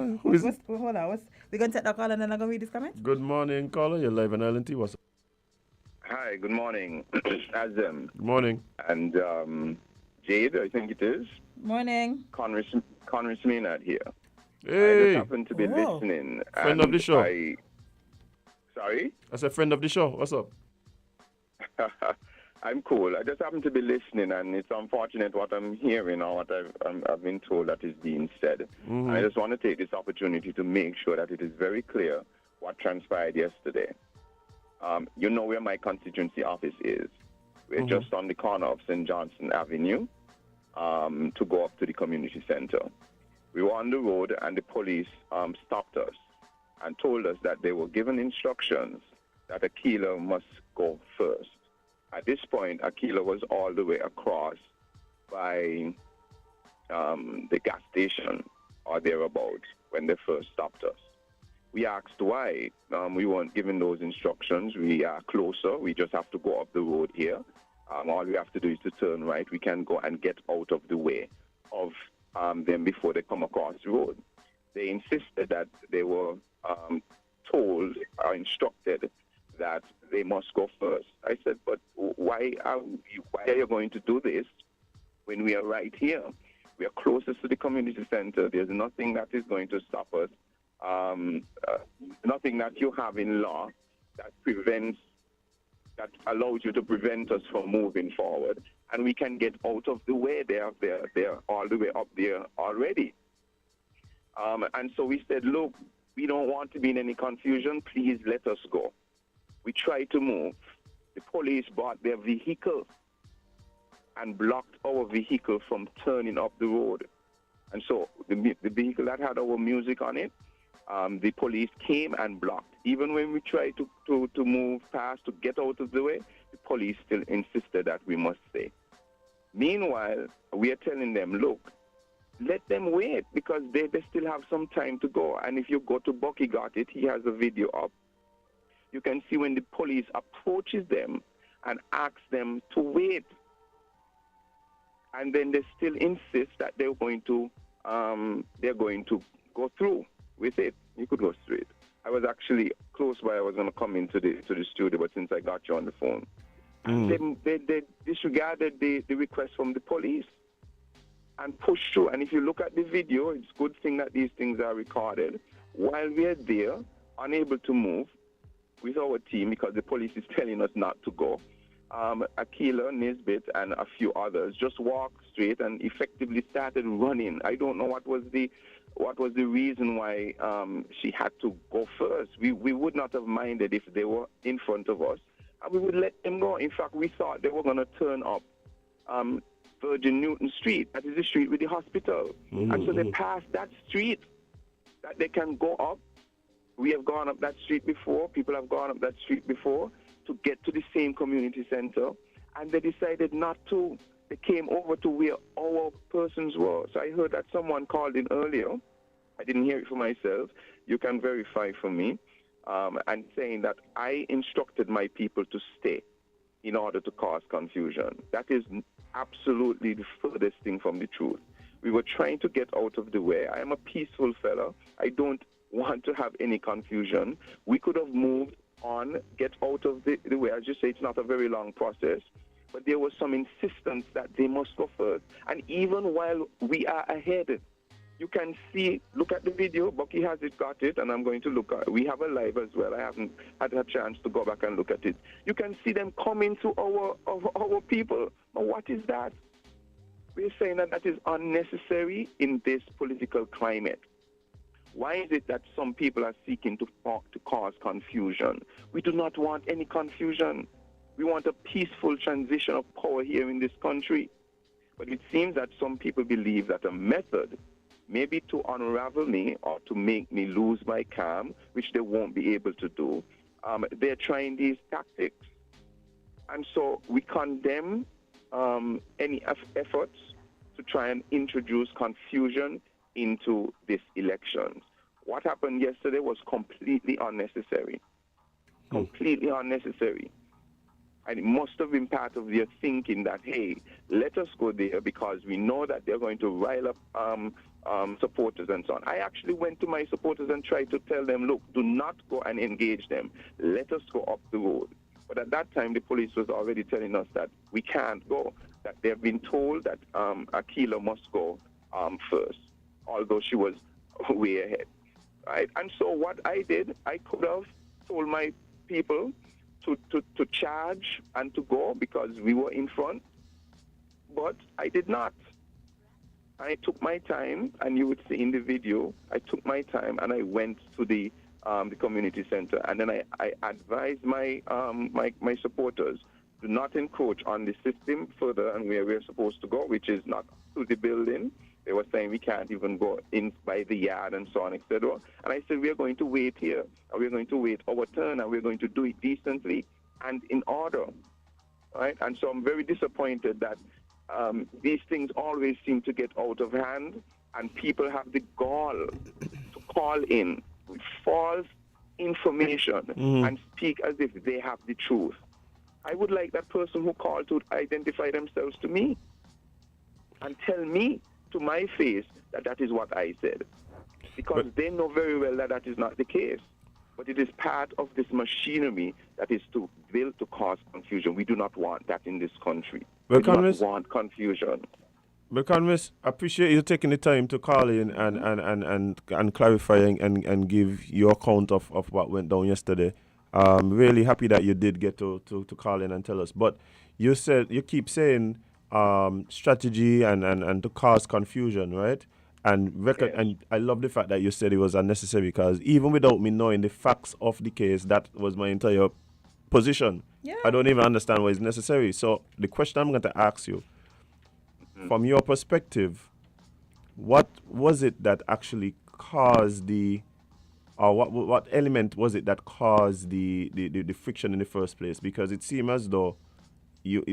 Oh, who is it? Hold on. We're going to take the call and then I'm going to read this comment? Good morning, caller. You're live on LNT. What's up? Hi, good morning. Azem. Good morning. And Jade, I think it is. Morning. Konris Maynard here. I Hey, just happened to be listening. friend of the show. Sorry? I said friend of the show. What's up? I'm cool. I just happen to be listening, and it's unfortunate what I'm hearing or what I've been told that is being said. Mm-hmm. I just want to take this opportunity to make sure that it is very clear what transpired yesterday. You know where my constituency office is. We're just on the corner of St. Johnson Avenue to go up to the community center. We were on the road, and the police stopped us and told us that they were given instructions that Aquila must go first. At this point, Aquila was all the way across by the gas station or thereabouts when they first stopped us. We asked why. We weren't given those instructions. We are closer. We just have to go up the road here. All we have to do is to turn right. We can go and get out of the way of them before they come across the road. They insisted that they were told or instructed that they must go first. I said, but why are you going to do this when we are right here? We are closest to the community center. There's nothing that is going to stop us. Nothing that you have in law that allows you to prevent us from moving forward. And we can get out of the way. They're all the way up there already. And so we said, look, we don't want to be in any confusion. Please let us go. We tried to move. The police brought their vehicle and blocked our vehicle from turning up the road. And so the vehicle that had our music on it, the police came and blocked. Even when we tried to move past, to get out of the way, the police still insisted that we must stay. Meanwhile, we are telling them, look, let them wait because they still have some time to go. And if you go to Bucky Got It, he has a video up. You can see when the police approaches them and asks them to wait. And then they still insist that they're going to go through with it. You could go straight. I was actually close by. I was going to come into the studio, but since I got you on the phone, they disregarded the request from the police and pushed through. And if you look at the video, it's a good thing that these things are recorded. While we are there, unable to move with our team because the police is telling us not to go, Aquila, Nisbet, and a few others just walked straight and effectively started running. I don't know what was the reason why she had to go first. We would not have minded if they were in front of us, and we would let them go. In fact, we thought they were going to turn up Virgin Newton Street. That is the street with the hospital. And so they passed that street that they can go up. We have gone up that street before. People have gone up that street before to get to the same community center, and they decided not to. They came over to where our persons were. So I heard that someone called in earlier. I didn't hear it for myself. You can verify for me. And saying that I instructed my people to stay in order to cause confusion. That is absolutely the furthest thing from the truth. We were trying to get out of the way. I am a peaceful fellow. I don't want to have any confusion. We could have moved on, get out of the way. As you say, it's not a very long process. But there was some insistence that they must go first. And even while we are ahead, you can see, look at the video. Bucky has got it, and I'm going to look at it. We have a live as well. I haven't had a chance to go back and look at it. You can see them coming to our people. Now, what is that? We're saying that is unnecessary in this political climate. Why is it that some people are seeking to cause confusion? We do not want any confusion. We want a peaceful transition of power here in this country. But it seems that some people believe that a method, maybe to unravel me or to make me lose my calm, which they won't be able to do, they're trying these tactics. And so we condemn any efforts to try and introduce confusion into this election. What happened yesterday was completely unnecessary. Completely unnecessary. And it must have been part of their thinking that, hey, let us go there because we know that they're going to rile up supporters and so on. I actually went to my supporters and tried to tell them, look, do not go and engage them. Let us go up the road. But at that time, the police was already telling us that we can't go, that they've been told that Akila must go first, although she was way ahead. Right? And so what I did, I could have told my people to charge and to go because we were in front, but I did not. I took my time, and you would see in the video, I took my time and I went to the community center, and then I advised my supporters to not encroach on the system further and where we're supposed to go, which is not to the building. They were saying we can't even go in by the yard and so on, etc. And I said, we are going to wait here, and we're going to wait our turn, and we're going to do it decently and in order. Right? And so I'm very disappointed that these things always seem to get out of hand, and people have the gall to call in with false information and speak as if they have the truth. I would like that person who called to identify themselves to me and tell me to my face that that is what I said. Because they know very well that that is not the case. But it is part of this machinery that is to build to cause confusion. We do not want that in this country. We do not want confusion. But Konris, I appreciate you taking the time to call in and clarify and give your account of what went down yesterday. Really happy that you did get to call in and tell us. But you keep saying strategy and to cause confusion, right? And Yes. and I love the fact that you said it was unnecessary, because even without me knowing the facts of the case, that was my entire position. Yeah. I don't even understand why it's necessary. So the question I'm going to ask you, from your perspective, what was it that actually caused what element was it that caused the friction in the first place? Because it seemed as though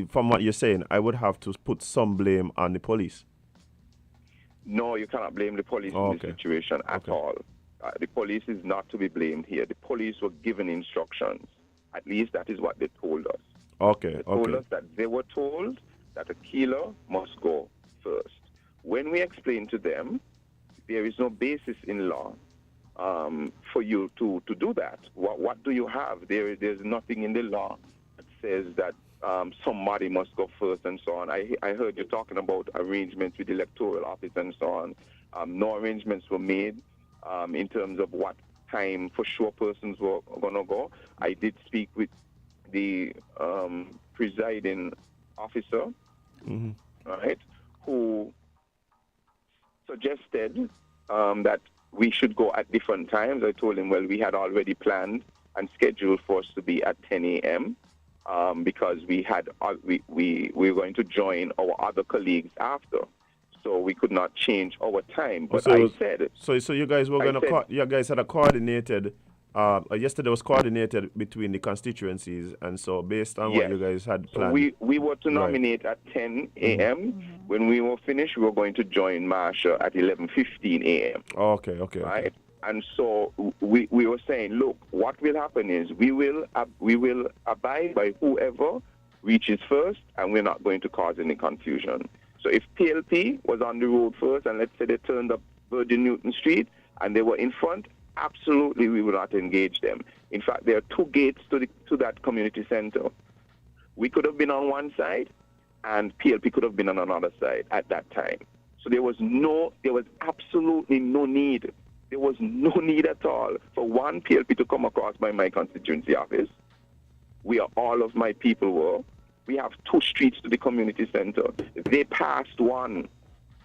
from what you're saying, I would have to put some blame on the police. No, you cannot blame the police in this situation at all. The police is not to be blamed here. The police were given instructions. At least that is what they told us. They told us that they were told that a killer must go first. When we explained to them, there is no basis in law for you to do that. What do you have? There's nothing in the law that says that somebody must go first and so on. I heard you talking about arrangements with the electoral office and so on. No arrangements were made in terms of what time for sure persons were going to go. I did speak with the presiding officer, right, who suggested that we should go at different times. I told him, well, we had already planned and scheduled for us to be at 10 a.m. Because we were going to join our other colleagues after, so we could not change our time. But so you guys were you guys had a coordinated. Yesterday was coordinated between the constituencies, and so based on what you guys had planned. So we were to nominate at 10 a.m. When we were finished, we were going to join Marsha at 11:15 a.m. Okay. Right. And so we were saying, look, what will happen is we will abide by whoever reaches first, and we're not going to cause any confusion. So if PLP was on the road first, and let's say they turned up Virgin Newton Street and they were in front, absolutely we will not engage them. In fact, there are two gates to that community center. We could have been on one side, and PLP could have been on another side at that time. So there was absolutely no need. There was no need at all for one PLP to come across by my constituency office. All of my people were. We have 2 streets to the community center. They passed one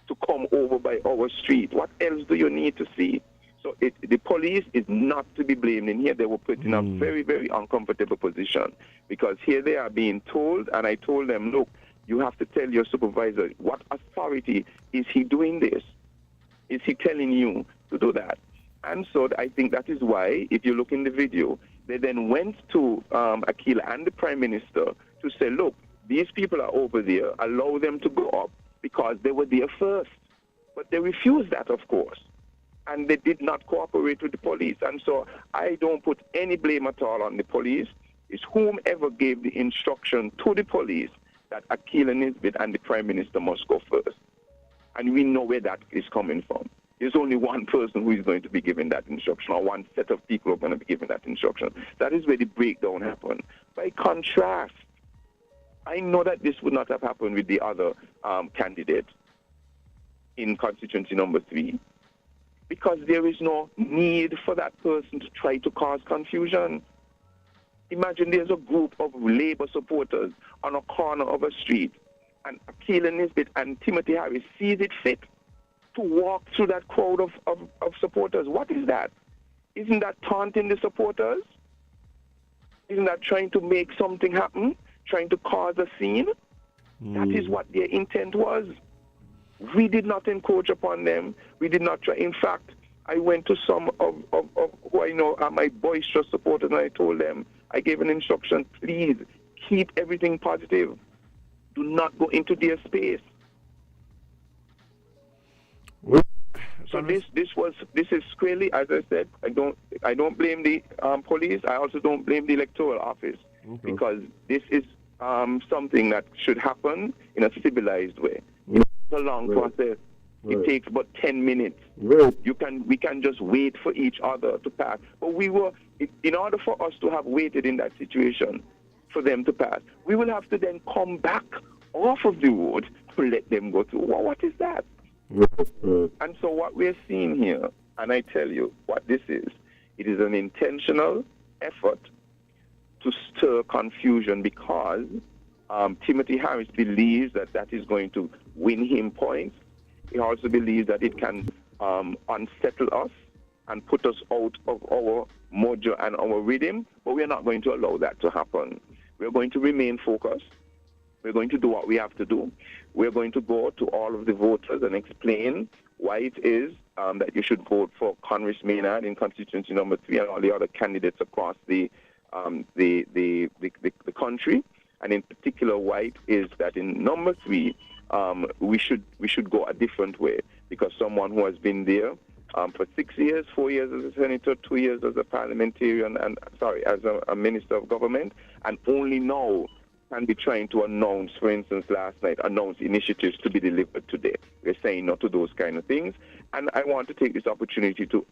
to come over by our street. What else do you need to see? So the police is not to be blamed. In here, they were put in a very, very uncomfortable position, because here they are being told, and I told them, look, you have to tell your supervisor, what authority is he doing this? Is he telling you to do that? And so I think that is why, if you look in the video, they then went to Akila and the Prime Minister to say, look, these people are over there, allow them to go up because they were there first. But they refused that, of course. And they did not cooperate with the police. And so I don't put any blame at all on the police. It's whomever gave the instruction to the police that Akila Nisbet and the Prime Minister must go first. And we know where that is coming from. There's only one person who is going to be giving that instruction, or one set of people who are going to be giving that instruction. That is where the breakdown happened. By contrast, I know that this would not have happened with the other candidate in constituency number 3, because there is no need for that person to try to cause confusion. Imagine there's a group of Labour supporters on a corner of a street, and Keelan Nisbet and Timothy Harris sees it fit to walk through that crowd of supporters. What is that? Isn't that taunting the supporters? Isn't that trying to make something happen? Trying to cause a scene? That is what their intent was. We did not encroach upon them. We did not try. In fact, I went to some of who I know are my boisterous supporters, and I told them, I gave an instruction, please keep everything positive. Do not go into their space. So this is squarely, as I said, I don't blame the police. I also don't blame the electoral office, because this is something that should happen in a civilized way. It's a long process. It takes about 10 minutes. We can just wait for each other to pass. But in order for us to have waited in that situation for them to pass, we will have to then come back off of the road to let them go through. Well, what is that? And so what we're seeing here, and I tell you what this is, it is an intentional effort to stir confusion, because Timothy Harris believes that is going to win him points. He also believes that it can unsettle us and put us out of our mojo and our rhythm, but we're not going to allow that to happen. We're going to remain focused. We're going to do what we have to do. We're going to go to all of the voters and explain why it is that you should vote for Konris Maynard in constituency number 3 and all the other candidates across the country, and in particular why it is that in number 3 we should go a different way, because someone who has been there for 6 years, 4 years as a senator, 2 years as a parliamentarian, as a minister of government, and only now can be trying to announce, for instance, last night, announce initiatives to be delivered today. We're saying no to those kind of things. And I want to take this opportunity to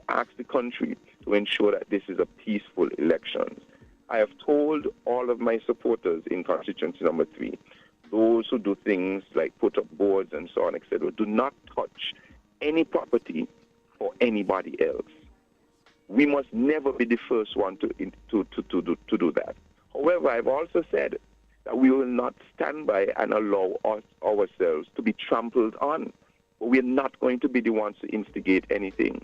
ask the country to ensure that this is a peaceful election. I have told all of my supporters in constituency number 3, those who do things like put up boards and so on, etc., do not touch any property for anybody else. We must never be the first one to do that. However, I've also said that we will not stand by and allow ourselves to be trampled on. But we're not going to be the ones to instigate anything.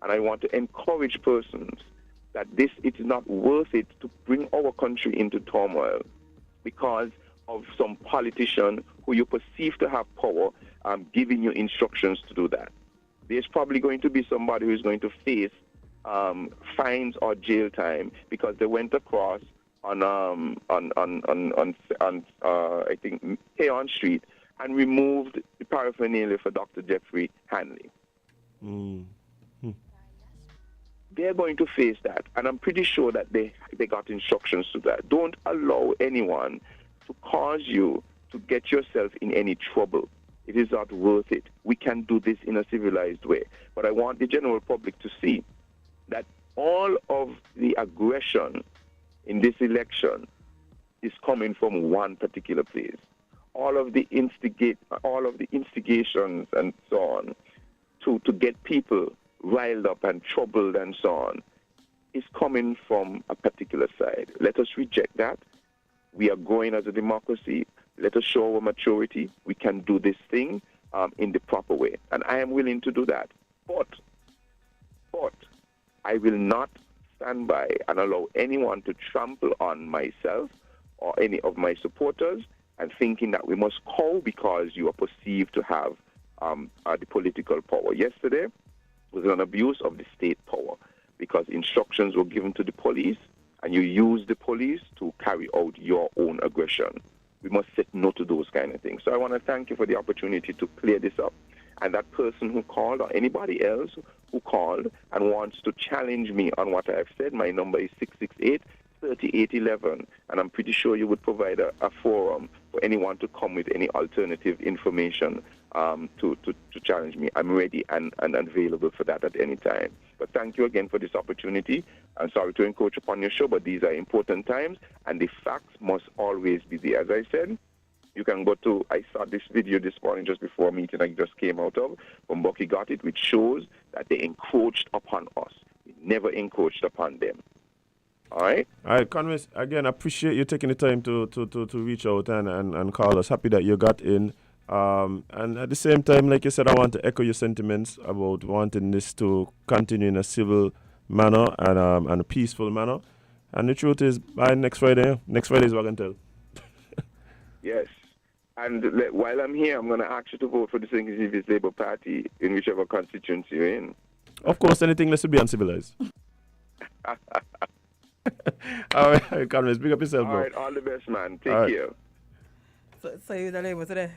And I want to encourage persons that it is not worth it to bring our country into turmoil because of some politician who you perceive to have power giving you instructions to do that. There's probably going to be somebody who's going to face fines or jail time because they went across on I think Heon Street and removed the paraphernalia for Dr. Jeffrey Hanley. They're going to face that, and I'm pretty sure that they got instructions to that. Don't allow anyone to cause you to get yourself in any trouble. It is not worth it. We can do this in a civilized way. But I want the general public to see that all of the aggression in this election is coming from one particular place. All of the instigations and so on to get people riled up and troubled and so on is coming from a particular side. Let us reject that. We are growing as a democracy. Let us show our maturity. We can do this thing in the proper way. And I am willing to do that. But I will not stand by and allow anyone to trample on myself or any of my supporters and thinking that we must cow because you are perceived to have the political power. Yesterday was an abuse of the state power because instructions were given to the police and you use the police to carry out your own aggression. We must say no to those kind of things. So I want to thank you for the opportunity to clear this up. And that person who called or anybody else who called and wants to challenge me on what I have said, my number is 668-3811. And I'm pretty sure you would provide a forum for anyone to come with any alternative information to challenge me. I'm ready and available for that at any time. But thank you again for this opportunity. I'm sorry to encroach upon your show, but these are important times, and the facts must always be there. As I said, you can go to, I saw this video this morning just before a meeting I just came out of, from Bucky Got It, which shows that they encroached upon us. We never encroached upon them. All right? All right, Konris, again, I appreciate you taking the time to reach out and call us. Happy that you got in. And at the same time, like you said, I want to echo your sentiments about wanting this to continue in a civil manner and a peaceful manner. And the truth is, by next Friday is what I can tell. Yes. And while I'm here, I'm going to ask you to vote for the Kitts-Nevis Labour Party in whichever constituency you're in. Of course, anything less to be uncivilized. All right, Konris, big up yourself, bro. All right, all the best, man. Take care. So you the Labour today?